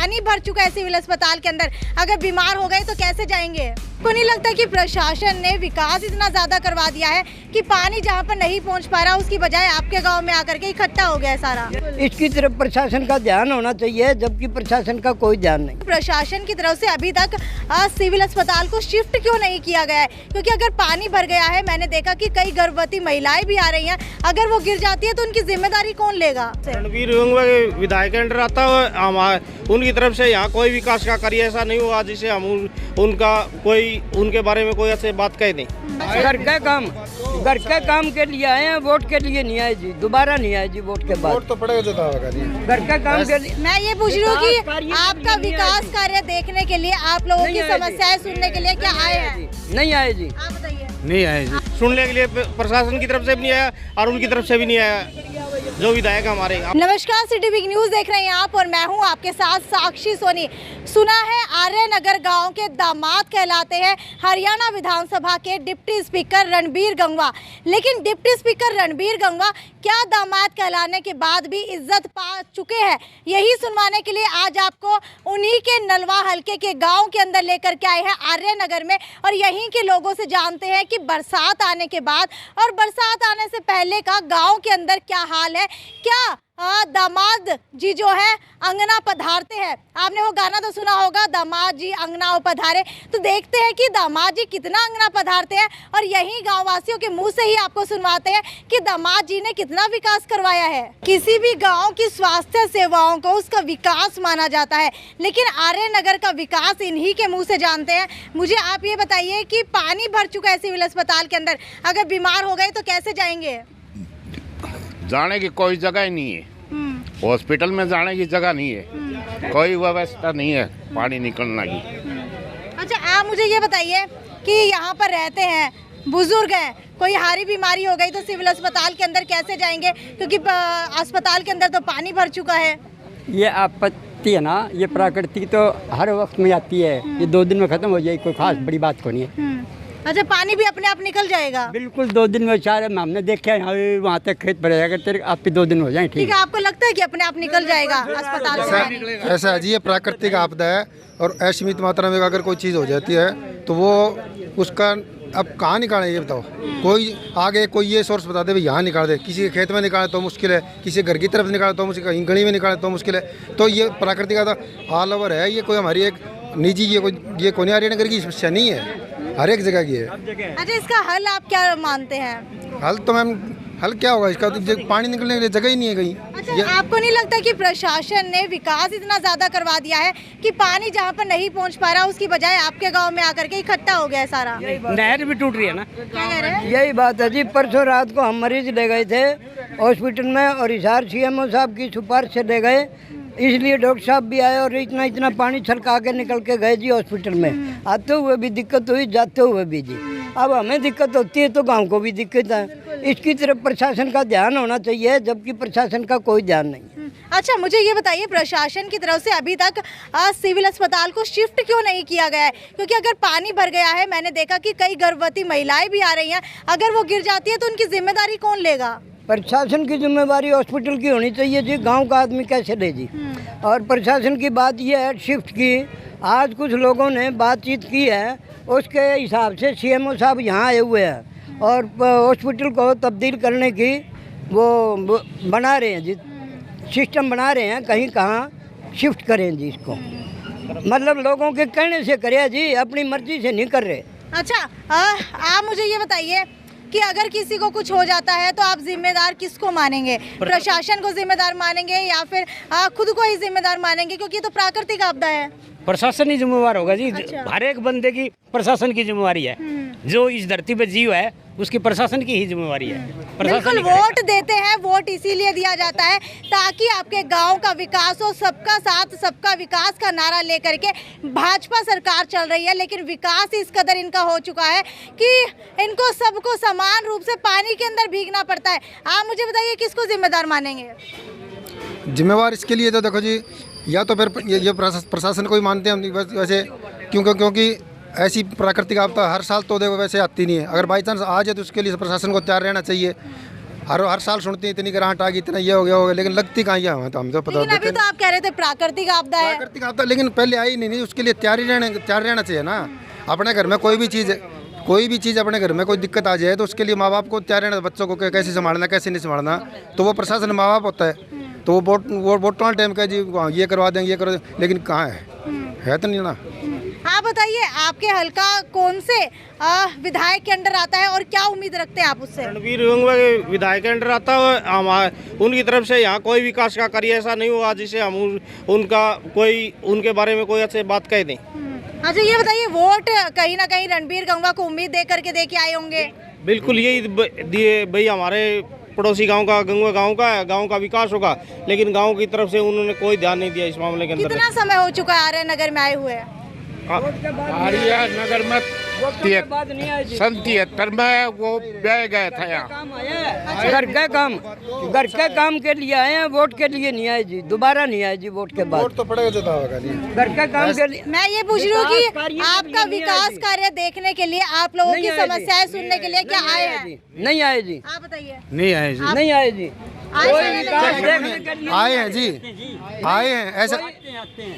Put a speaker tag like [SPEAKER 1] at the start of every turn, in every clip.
[SPEAKER 1] पानी भर चुका है सिविल अस्पताल के अंदर, अगर बीमार हो गए तो कैसे जाएंगे? को नहीं लगता कि प्रशासन ने विकास इतना ज्यादा करवा दिया है कि पानी जहाँ पर नहीं पहुँच पा रहा उसकी बजाय आपके गाँव में आकर के इकट्ठा हो गया है सारा?
[SPEAKER 2] इसकी तरफ प्रशासन का ध्यान होना चाहिए, जबकि प्रशासन का कोई ध्यान नहीं।
[SPEAKER 1] प्रशासन की तरफ से अभी तक सिविल अस्पताल को शिफ्ट क्यों नहीं किया गया है? क्योंकि अगर पानी भर गया है, मैंने देखा कि कई गर्भवती महिलाएं भी आ रही हैं, अगर वो गिर जाती है तो उनकी जिम्मेदारी कौन लेगा?
[SPEAKER 3] रणबीर गंगवा के विधायक के अंडर आता है, उनकी तरफ से यहाँ कोई विकास का कार्य ऐसा नहीं हुआ जिसे हम उनके बारे में कोई ऐसे बात कहे नहीं।
[SPEAKER 2] घर के काम के लिए आए हैं, वोट के लिए नहीं आए जी, दोबारा नहीं आए जी वोट के बाद।
[SPEAKER 4] वोट तो पड़ेगा जो होगा जी।
[SPEAKER 2] घर के काम के लिए
[SPEAKER 1] मैं ये पूछ रही हूँ कि आपका विकास कार्य देखने के लिए, आप लोगों की समस्याएं सुनने के लिए क्या आए हैं?
[SPEAKER 2] नहीं आए जी।
[SPEAKER 1] आप बताइए।
[SPEAKER 3] नहीं आए जी, सुनने के लिए प्रशासन की तरफ से भी नहीं आया और उनकी तरफ से भी नहीं आया जो विधायक हमारे।
[SPEAKER 1] नमस्कार, सिटी बिग न्यूज देख रहे हैं आप और मैं हूं आपके साथ साक्षी सोनी। सुना है आर्य नगर गांव के दामाद कहलाते हैं हरियाणा विधानसभा के डिप्टी स्पीकर रणबीर गंगवा, लेकिन डिप्टी स्पीकर रणबीर गंगवा क्या दामाद कहलाने के बाद भी इज्जत पा चुके हैं? यही सुनवाने के लिए आज आपको उन्हीं के नलवा हलके के गाँव के अंदर लेकर के आए हैं आर्य नगर में, और यहीं के लोगों से जानते हैं कि बरसात आने के बाद और बरसात आने से पहले का गांव के अंदर क्या हाल है। क्या दामाद जी जो है अंगना पधारते हैं? आपने वो गाना तो सुना होगा, दामाद जी अंगना पधारे। तो देखते हैं कि दामाद जी कितना अंगना पधारते हैं और यही गाँव वासियों के मुंह से ही आपको सुनवाते हैं कि दामाद जी ने कितना विकास करवाया है। किसी भी गाँव की स्वास्थ्य सेवाओं को उसका विकास माना जाता है, लेकिन आर्य नगर का विकास इन्हीं के मुँह से जानते हैं। मुझे आप ये बताइए कि पानी भर चुका है सिविल अस्पताल के अंदर, अगर बीमार हो गए तो कैसे जाएंगे?
[SPEAKER 5] जाने की कोई जगह ही नहीं है, हॉस्पिटल में जाने की जगह नहीं है, कोई व्यवस्था नहीं है पानी निकलने की।
[SPEAKER 1] अच्छा, आप मुझे ये बताइए कि यहाँ पर रहते हैं, बुजुर्ग हैं, कोई हारी बीमारी हो गई तो सिविल अस्पताल के अंदर कैसे जाएंगे? क्योंकि अस्पताल के अंदर तो पानी भर चुका है।
[SPEAKER 2] ये आपत्ति है ना, ये प्राकृतिक तो हर वक्त में आती है, ये 2 दिन में खत्म हो जाएगी, कोई खास बड़ी बात को नहीं है।
[SPEAKER 1] अच्छा, पानी भी अपने आप निकल जाएगा?
[SPEAKER 2] बिल्कुल 2 दिन में, चार हमने देखा है वहाँ तक खेत भर जाएगा, तेरे आप भी 2 दिन हो जाए।
[SPEAKER 1] ठीक है, आपको लगता है कि अपने आप निकल जाएगा अस्पताल से?
[SPEAKER 4] ऐसा है जी, ये प्राकृतिक आपदा है और असीमित मात्रा में अगर कोई चीज़ हो जाती है तो वो उसका अब कहाँ निकालें ये बताओ? कोई आगे कोई ये सोर्स बता दे भाई यहाँ निकाल दे, किसी के खेत में निकाले तो मुश्किल है, किसी घर की तरफ निकाले तो मुश्किल, कहीं गली में निकाले तो मुश्किल है। तो ये प्राकृतिक आपदा ऑल ओवर है, ये कोई हमारी एक निजी ये कोई आर्य नगर की समस्या नहीं है, हर एक जगह की है।
[SPEAKER 1] अच्छा, इसका हल आप क्या मानते हैं?
[SPEAKER 4] हल तो मैम, हल क्या होगा इसका? तो पानी निकलने के लिए जगह ही नहीं है कहीं।
[SPEAKER 1] अच्छा, आपको नहीं लगता कि प्रशासन ने विकास इतना ज्यादा करवा दिया है कि पानी जहाँ पर नहीं पहुँच पा रहा उसकी बजाय आपके गांव में आकर के इकट्ठा हो गया है सारा?
[SPEAKER 2] नहर भी टूट रही है ना।
[SPEAKER 1] क्या कह रहे हैं?
[SPEAKER 2] यही बात है जी, परसों रात को हम मरीज ले गए थे हॉस्पिटल में और हिसार CMO साहब की सिफारिश से ले गए, इसलिए डॉक्टर साहब भी आए और इतना पानी छलका के निकल के गए जी हॉस्पिटल में। आते हुए भी दिक्कत हुई, जाते हुए भी जी। अब हमें दिक्कत होती है तो गांव को भी दिक्कत है। इसकी तरफ प्रशासन का ध्यान होना चाहिए, जबकि प्रशासन का कोई ध्यान नहीं।
[SPEAKER 1] अच्छा, मुझे ये बताइए, प्रशासन की तरफ से अभी तक सिविल अस्पताल को शिफ्ट क्यों नहीं किया गया है? क्योंकि अगर पानी भर गया है, मैंने देखा कि कई गर्भवती महिलाएं भी आ रही हैं, अगर वो गिर जाती है तो उनकी जिम्मेदारी कौन लेगा?
[SPEAKER 2] प्रशासन की जिम्मेवारी हॉस्पिटल की होनी चाहिए जी, गांव का आदमी कैसे ले जी। और प्रशासन की बात यह है शिफ्ट की, आज कुछ लोगों ने बातचीत की है, उसके हिसाब से CMO साहब यहाँ आए हुए हैं और हॉस्पिटल को तब्दील करने की वो बना रहे हैं जी, सिस्टम बना रहे हैं, कहीं कहाँ शिफ्ट करें जी इसको। मतलब लोगों के कहने से करे जी, अपनी मर्जी से नहीं कर रहे।
[SPEAKER 1] अच्छा, आप मुझे ये बताइए कि अगर किसी को कुछ हो जाता है तो आप जिम्मेदार किसको मानेंगे? प्रशासन को जिम्मेदार मानेंगे या फिर खुद को ही जिम्मेदार मानेंगे? क्योंकि ये तो प्राकृतिक आपदा है।
[SPEAKER 6] प्रशासन ही जिम्मेवार होगा जी।
[SPEAKER 1] अच्छा।
[SPEAKER 6] हर एक बंदे की प्रशासन की जिम्मेवारी है, जो इस धरती पे जीव है उसकी प्रशासन की ही जिम्मेवारी है।
[SPEAKER 1] बिल्कुल, वोट देते हैं, वोट इसीलिए दिया जाता है ताकि आपके गांव का विकास हो। सबका साथ सबका विकास का नारा लेकर के भाजपा सरकार चल रही है, लेकिन विकास इस कदर इनका हो चुका है कि इनको सबको समान रूप से पानी के अंदर भीगना पड़ता है। आप मुझे बताइए, किसको जिम्मेदार मानेंगे?
[SPEAKER 4] जिम्मेवार इसके लिए तो देखो जी, या तो फिर ये प्रशासन को ही मानते हैं हम वैसे, क्योंकि ऐसी प्राकृतिक आपदा हर साल तो देखो वैसे आती नहीं है। अगर बाई चांस आ जाए तो उसके लिए प्रशासन को तैयार रहना चाहिए। हर साल सुनते हैं इतनी ग्रांट आ गई, इतना ये हो गया, लेकिन लगती कहाँ है हमें, तो हम तो पता
[SPEAKER 1] लेकिन अभी तो आप कह रहे थे प्राकृतिक आपदा है।
[SPEAKER 4] प्राकृतिक आपदा, लेकिन पहले आई नहीं, उसके लिए तैयार रहना चाहिए ना। अपने घर में कोई भी चीज़ अपने घर में कोई दिक्कत आ जाए तो उसके लिए माँ बाप को तैयार रहना, बच्चों को कैसे संभालना कैसे नहीं संभालना, तो वो प्रशासन माँ बाप होता है। तो वो वोट टाइम का जी ये करवा देंगे ये करवा देंगे, लेकिन कहाँ है तो नहीं ना।
[SPEAKER 1] आप बताइए आपके हल्का कौन से विधायक के अंडर आता है और क्या उम्मीद रखते हैं आप उससे?
[SPEAKER 3] रणबीर गंगवा के विधायक के अंडर आता है, उनकी तरफ से यहाँ कोई विकास का कार्य ऐसा नहीं हुआ जिसे हम उनके बारे में कोई अच्छी बात कह दें।
[SPEAKER 1] अच्छा ये बताइए, वोट कहीं ना कहीं रणबीर गंगवा को उम्मीद दे करके दे के आए होंगे?
[SPEAKER 3] बिल्कुल यही दिए भाई, हमारे पड़ोसी गांव का गंगवा गांव का विकास होगा, लेकिन गांव की तरफ से उन्होंने कोई ध्यान नहीं दिया इस मामले के अंदर।
[SPEAKER 1] कितना समय हो चुका है आर्य नगर में आए हुए?
[SPEAKER 5] आर्या नगर में 77 में वो ब्याह गया था यहाँ।
[SPEAKER 2] घर के काम के लिए आए हैं, वोट के लिए नहीं आए जी, दोबारा नहीं आए जी वोट के बाद।
[SPEAKER 4] वोट तो पड़ेगा जो होगा नहीं,
[SPEAKER 2] घर के काम के लिए।
[SPEAKER 1] मैं ये पूछ रही हूँ कि आपका विकास कार्य देखने के लिए, आप लोगों की समस्याएं सुनने के लिए क्या आए हैं?
[SPEAKER 2] नहीं आए जी,
[SPEAKER 1] आप बताइए।
[SPEAKER 3] नहीं आए जी,
[SPEAKER 2] नहीं आए जी,
[SPEAKER 4] आए हैं जी, आए हैं, ऐसा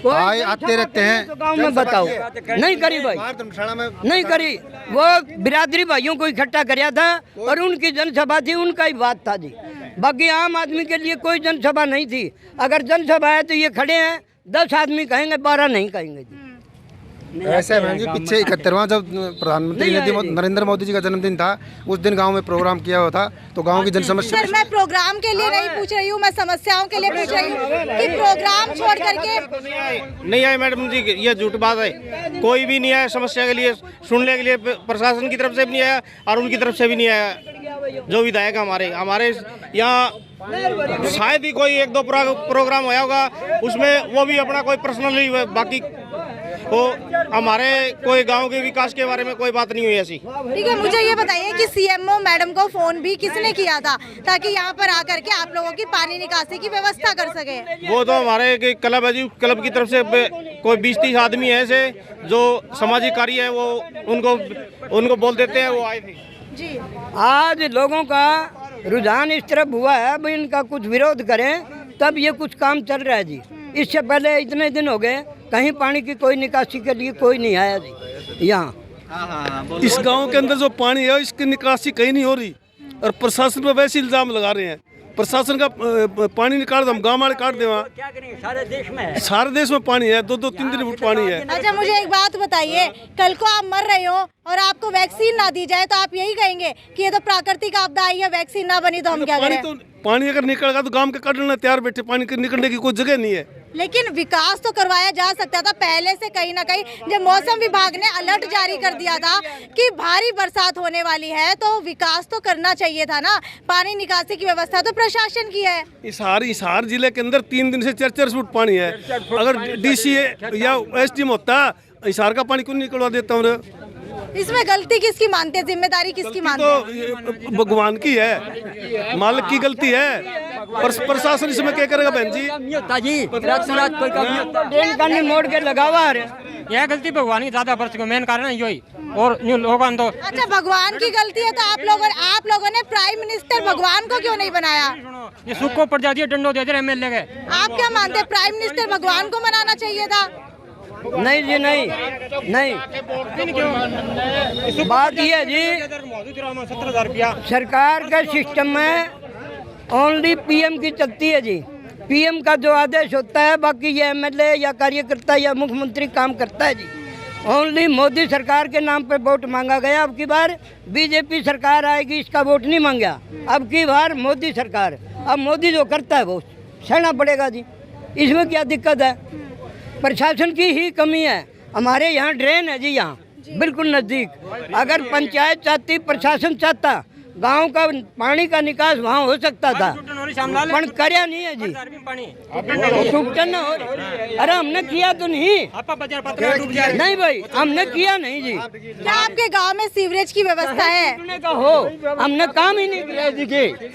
[SPEAKER 4] आए आते रहते हैं।
[SPEAKER 2] तो गाँव में बताओ, नहीं करी भाई,
[SPEAKER 4] धर्मशाला में
[SPEAKER 2] नहीं करी। वो बिरादरी भाइयों को इकट्ठा कराया था और उनकी जनसभा थी, उनका ही बात था जी। बाकी आम आदमी के लिए कोई जनसभा नहीं थी। अगर जनसभा है तो ये खड़े हैं, 10 आदमी कहेंगे, 12 नहीं कहेंगे जी।
[SPEAKER 4] ऐसे है जी, पीछे 71वां जब प्रधानमंत्री नरेंद्र मोदी जी का जन्मदिन था, उस दिन गांव में प्रोग्राम किया हुआ था, तो गांव की जनसमस्या।
[SPEAKER 1] सर मैं प्रोग्राम के लिए नहीं पूछ रही हूँ, मैं समस्याओं के लिए पूछ रही हूँ कि प्रोग्राम छोड़ करके
[SPEAKER 3] नहीं आए मैडम जी, ये झूठ बात है। कोई भी नहीं आया समस्या के लिए सुनने के लिए, प्रशासन की तरफ से भी नहीं आया और उनकी तरफ से भी नहीं आया। जो विधायक हमारे यहाँ शायद ही कोई 1-2 प्रोग्राम होया होगा, उसमें वो भी अपना कोई पर्सनली, बाकी वो हमारे कोई गांव के विकास के बारे में कोई बात नहीं हुई ऐसी।
[SPEAKER 1] ठीक है, मुझे ये बताइए कि सीएमओ मैडम को फोन भी किसने किया था ताकि यहाँ पर आकर के आप लोगों की पानी निकासी की व्यवस्था कर सके?
[SPEAKER 3] वो तो हमारे क्लब है जी, क्लब की तरफ से कोई 20-30 आदमी है ऐसे जो सामाजिक कार्य है, वो उनको बोल देते हैं, वो आए थे
[SPEAKER 1] जी।
[SPEAKER 2] आज लोगों का रुझान इस तरफ हुआ है भाई, इनका कुछ विरोध करें तब ये कुछ काम चल रहा है जी। इससे पहले इतने दिन हो गए कहीं पानी की कोई निकासी के लिए कोई नहीं आया जी यहाँ।
[SPEAKER 7] इस गांव के अंदर जो पानी है इसकी निकासी कहीं नहीं हो रही और प्रशासन पर वैसे इल्जाम लगा रहे हैं। प्रशासन का पानी निकाल दो, हम गाँव वाले काट दे, वहाँ
[SPEAKER 6] क्या करेंगे, सारे देश में
[SPEAKER 7] पानी है, 2-3 फुट पानी है।
[SPEAKER 1] अच्छा मुझे एक बात बताइए, कल को आप मर रहे हो और आपको वैक्सीन ना दी जाए तो आप यही कहेंगे कि ये तो प्राकृतिक आपदा आई है, वैक्सीन ना बनी तो हम क्या करें?
[SPEAKER 7] पानी अगर निकलेगा तो गांव के काटना तैयार बैठे, पानी निकलने की कोई जगह नहीं है।
[SPEAKER 1] लेकिन विकास तो करवाया जा सकता था पहले से। कहीं ना कहीं जब मौसम विभाग ने अलर्ट जारी कर दिया था कि भारी बरसात होने वाली है, तो विकास तो करना चाहिए था ना। पानी निकासी की व्यवस्था तो प्रशासन की है।
[SPEAKER 7] हिसार जिले के अंदर 3 दिन से 4-4 फुट पानी है। अगर डीसी या एसडीएम होता, हिसार का पानी क्यों निकलवा देता हूँ?
[SPEAKER 1] इसमें गलती किसकी मानते हैं, जिम्मेदारी किसकी मानते हैं?
[SPEAKER 7] तो भगवान की है, मालिक की गलती है, प्रशासन इसमें क्या करेगा बहन जी?
[SPEAKER 2] मोड़ के लगा हुआ है,
[SPEAKER 8] यह गलती भगवान की ज्यादा बरस मेन कारण है यही। और लोगों तो
[SPEAKER 1] अच्छा भगवान की गलती है तो आप लोगों ने प्राइम मिनिस्टर भगवान को क्यों नहीं बनाया?
[SPEAKER 8] ये सुख को पड़ जाती है, डंडो दे दे एमएलए के।
[SPEAKER 1] आप क्या मानते हैं, प्राइम मिनिस्टर भगवान को मनाना चाहिए था?
[SPEAKER 2] नहीं जी, नहीं बात ये है जी,
[SPEAKER 8] 17,000 रुपया
[SPEAKER 2] सरकार के सिस्टम में ओनली पीएम की चलती है जी। पीएम का जो आदेश होता है, बाकी ये एमएलए या कार्यकर्ता या मुख्यमंत्री काम करता है जी। ओनली मोदी सरकार के नाम पे वोट मांगा गया। अब की बार बीजेपी सरकार आएगी, इसका वोट नहीं मांगा। अब की बार मोदी सरकार, अब मोदी जो करता है वो सहना पड़ेगा जी। इसमें क्या दिक्कत है? प्रशासन की ही कमी है। हमारे यहाँ ड्रेन है जी, यहाँ बिल्कुल नज़दीक। अगर पंचायत चाहती, प्रशासन चाहता, गांव का पानी का निकास वहाँ हो सकता था, पर कर्या नहीं है जी। टूटना हो, अरे हमने किया तो नहीं, नहीं भाई हमने किया नहीं जी।
[SPEAKER 1] क्या आपके गांव में सीवरेज की व्यवस्था है?
[SPEAKER 2] का हो, हमने काम ही नहीं किया जी।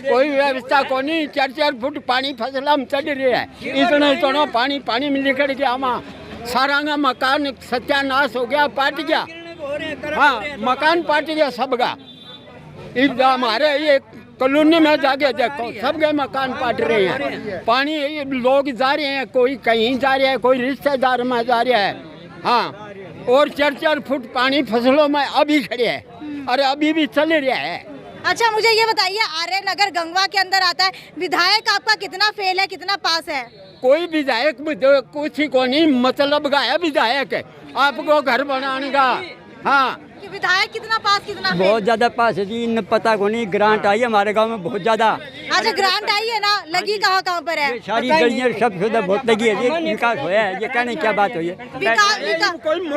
[SPEAKER 9] कोई व्यवस्था को नहीं, 4-4 फुट पानी फसल हम चढ़ रही है, इतना पानी में निकल गया। हम सारा मकान सत्यानाश हो गया, पाट गया। हाँ, मकान पाट गया सबका। हमारे ये कॉलोनी में जाके देखो सबके मकान पाट रहे हैं। पानी लोग जा रहे हैं, कोई कहीं जा रहा है, कोई रिश्तेदार में जा रहा है। हाँ, और 4-4 फुट पानी फसलों में अभी खड़े है और अभी भी चल रहा है।
[SPEAKER 1] अच्छा, मुझे ये बताइए, आर्य नगर गंगवा के अंदर आता है, विधायक आपका कितना फेल है, कितना पास है?
[SPEAKER 9] कोई विधायक कुछ ही को नहीं, मतलब का है विधायक आपको घर बनाने का। हाँ,
[SPEAKER 1] कि विधायक कितना पास कितना फेल?
[SPEAKER 2] बहुत ज्यादा पास है जी, इन पता को नहीं। ग्रांट आई है हमारे गांव में बहुत ज्यादा।
[SPEAKER 1] अच्छा, ग्रांट आई है ना, लगी कहाँ कहाँ पर है?
[SPEAKER 2] सारी गलियां सब सुविधा बहुत लगी है जी, विकास हुआ है, ये कहने क्या बात हुई है।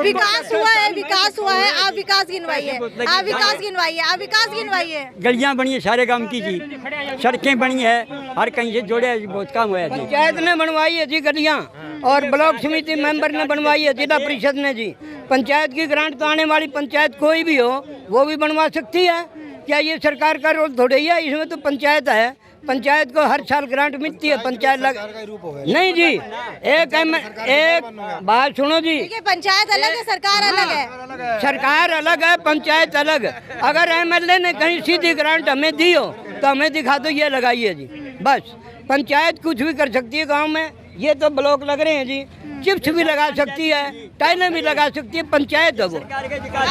[SPEAKER 1] विकास हुआ है। आप विकास गिनवाइए, आप विकास गिनवाइए, आप विकास गिनवाइए।
[SPEAKER 2] गलियां बनी है सारे गांव की जी, सड़कें बनी है, हर कहीं से जोड़े है जी, बहुत काम हुआ है। पंचायत ने बनवाई है जी गलियां, और ब्लॉक समिति मेंबर ने बनवाई है, जिला परिषद ने जी। पंचायत की ग्रांट तो आने वाली पंचायत कोई भी हो वो भी बनवा सकती है। क्या ये सरकार का रोल थोड़ा ही है? इसमें तो पंचायत है, पंचायत को हर साल ग्रांट मिलती है। पंचायत नहीं जी, एक बात सुनो जी,
[SPEAKER 1] पंचायत अलग है, सरकार अलग है।
[SPEAKER 2] सरकार अलग है, पंचायत अलग। अगर एमएलए ने कहीं सीधी ग्रांट हमें दी हो तो हमें दिखा दो, ये लगाइए जी, बस। पंचायत कुछ भी कर सकती है गांव में। ये तो ब्लॉक लग रहे हैं जी, चिप्स भी लगा सकती है, टाइलें भी लगा सकती है, पंचायत है वो।
[SPEAKER 1] अच्छा,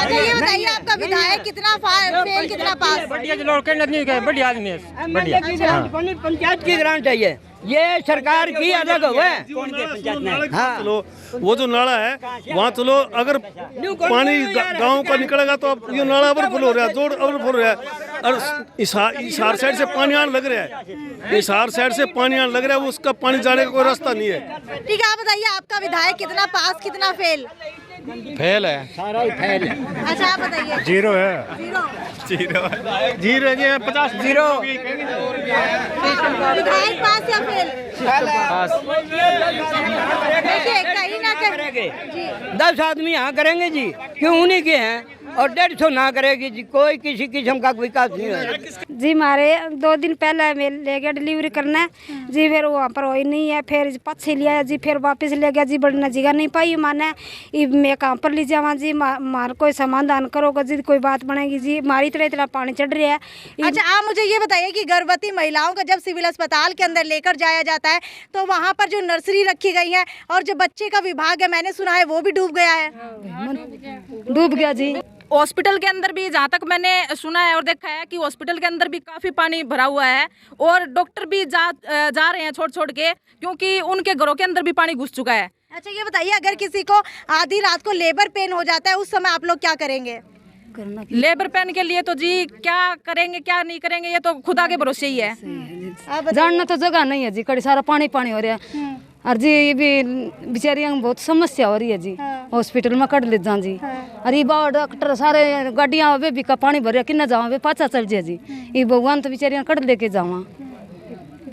[SPEAKER 1] ये बताइए, आपका विधायक कितना फेल कितना पास?
[SPEAKER 8] बढ़िया लोग बढ़िया आदमी है, बढ़िया।
[SPEAKER 2] पंचायत की ग्रांट है ये सरकार की अलग हुआ है।
[SPEAKER 7] हाँ, चलो वो जो नाला है वहाँ चलो, अगर पानी गांव का निकलेगा तो अब ये नाला ओवरफ्लो हो रहा है, जोड़ ओवरफ्लो हो रहा है। और इसार साइड से पानी आने लग रहा है, इसार साइड से पानी आने लग रहा है, उसका पानी जाने का कोई रास्ता नहीं है।
[SPEAKER 1] ठीक है, आप बताइए, आपका विधायक कितना पास कितना फेल?
[SPEAKER 3] फेल है,
[SPEAKER 2] सारा ही फेल है।
[SPEAKER 1] अच्छा, आप बताइए।
[SPEAKER 3] जीरो है,
[SPEAKER 1] जीरो
[SPEAKER 3] जीरो जी, 50 जीरो।
[SPEAKER 1] विधायक पास या फेल? देखिए, कहीं ना कहीं
[SPEAKER 2] 10 आदमी यहाँ करेंगे जी, क्यों उन्हीं के हैं, और 150 ना करेगी जी, कोई किसी किस्म का विकास नहीं है
[SPEAKER 10] जी। हमारे 2 दिन पहले ले गया डिलीवरी करने जी, फिर वहाँ पर वही नहीं है, फिर पछे लिया जी, फिर वापस ले गया जी, बढ़ना जगह नहीं पाई माने, मैं कहाँ पर ले जावा जी, मार कोई समाधान करोगा जी, कोई बात बनेगी जी, मारी तरह पानी चढ़ रहा है।
[SPEAKER 1] अच्छा, आप मुझे ये बताइए कि गर्भवती महिलाओं को जब सिविल अस्पताल के अंदर लेकर जाया जाता है तो वहाँ पर जो नर्सरी रखी गई है और जो बच्चे का विभाग है, मैंने सुना है वो भी डूब गया है।
[SPEAKER 10] डूब गया जी।
[SPEAKER 11] हॉस्पिटल के अंदर भी, जहाँ तक मैंने सुना है और देखा है कि हॉस्पिटल के अंदर भी काफ़ी पानी भरा हुआ है, और डॉक्टर भी जा रहे हैं छोड़ के, क्योंकि उनके घरों के अंदर भी पानी घुस चुका है।
[SPEAKER 1] अच्छा, ये बताइए, अगर किसी को आधी रात को लेबर पेन हो जाता है, उस समय आप लोग क्या करेंगे?
[SPEAKER 11] लेबर पेन के लिए तो जी क्या करेंगे क्या नहीं करेंगे, ये तो खुदा के भरोसे ही है।
[SPEAKER 10] जानना तो जगह नहीं है जी, कड़ी सारा पानी हो रहा है, और जी ये भी बेचारियों को बहुत समस्या हो रही है जी। हॉस्पिटल में कट ले जा जी, अरे बाबा डॉक्टर सारे गाड़ियाँ वे भी का पानी भर कि ना जावा, वे पाचा चल जाए जी, ये भगवान तो बेचारियाँ कट लेके जावा।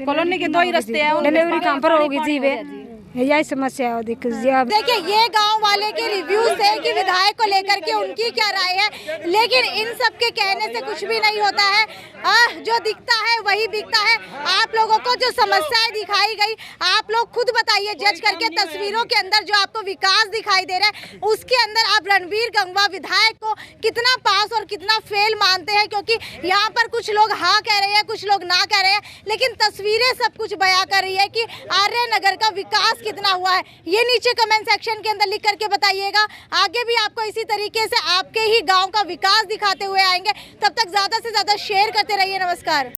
[SPEAKER 11] कॉलोनी के 2 ही रास्ते हैं,
[SPEAKER 10] डिलीवरी कहाँ पर होगी जी, वे यही समस्या है।
[SPEAKER 1] देखिए, ये गांव वाले के रिव्यूज है कि विधायक को लेकर के उनकी क्या राय है, लेकिन इन सब के कहने से कुछ भी नहीं होता है। जो दिखता है वही बिकता है। आप लोगों को जो समस्याएं दिखाई गई, आप लोग खुद बताइए, जज करके तस्वीरों के अंदर जो आपको विकास दिखाई दे रहा है, उसके अंदर आप रणबीर गंगवा विधायक को कितना पास और कितना फेल मानते हैं? क्योंकि यहाँ पर कुछ लोग हाँ कह रहे हैं, कुछ लोग ना कह रहे हैं, लेकिन तस्वीरें सब कुछ बयां कर रही है कि आर्य नगर का विकास कितना हुआ है। ये नीचे कमेंट सेक्शन के अंदर लिख करके बताइएगा। आगे भी आपको इसी तरीके से आपके ही गांव का विकास दिखाते हुए आएंगे। तब तक ज्यादा से ज्यादा शेयर करते रहिए। नमस्कार।